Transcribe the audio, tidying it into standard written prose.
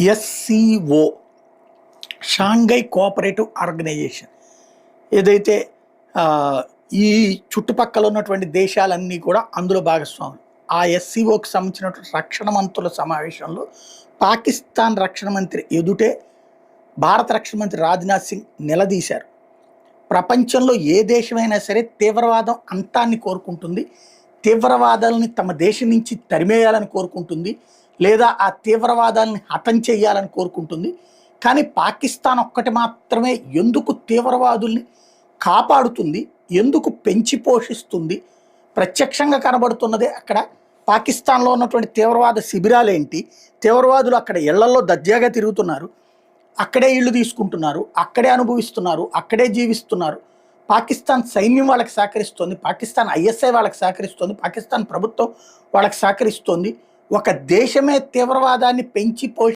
SCO Shanghai cooperative organisation ఏదైతే ఆ, ఈ చుట్టుపక్కల ఉన్నటువంటి దేశాలన్నీ కూడా అందులో భాగస్వాములు. ఆ ఎస్సీఓకి సంబంధించినటువంటి రక్షణ మంత్రుల సమావేశంలో పాకిస్తాన్ రక్షణ మంత్రి ఎదుటే భారత రక్షణ మంత్రి రాజ్నాథ్ సింగ్ నిలదీశారు. ప్రపంచంలో ఏ దేశమైనా సరే తీవ్రవాదం అంతాన్ని కోరుకుంటుంది, తీవ్రవాదాలని తమ దేశం నుంచి తరిమేయాలని కోరుకుంటుంది, లేదా ఆ తీవ్రవాదాలని హతం చేయాలని కోరుకుంటుంది. కానీ పాకిస్తాన్ ఒక్కటి మాత్రమే ఎందుకు తీవ్రవాదుల్ని కాపాడుతుంది, ఎందుకు పెంచి పోషిస్తుంది? ప్రత్యక్షంగా కనబడుతున్నదే అక్కడ. పాకిస్తాన్లో ఉన్నటువంటి తీవ్రవాద శిబిరాలేంటి, తీవ్రవాదులు అక్కడ ఇళ్లలో దర్జాగా తిరుగుతున్నారు, అక్కడే ఇళ్ళు తీసుకుంటున్నారు, అక్కడే అనుభవిస్తున్నారు, అక్కడే జీవిస్తున్నారు. పాకిస్తాన్ సైన్యం వాళ్ళకి సహకరిస్తోంది, పాకిస్తాన్ ఐఎస్ఐ వాళ్ళకి సహకరిస్తోంది, పాకిస్తాన్ ప్రభుత్వం వాళ్ళకి సహకరిస్తోంది. ఒక దేశమే తీవ్రవాదాన్ని పెంచి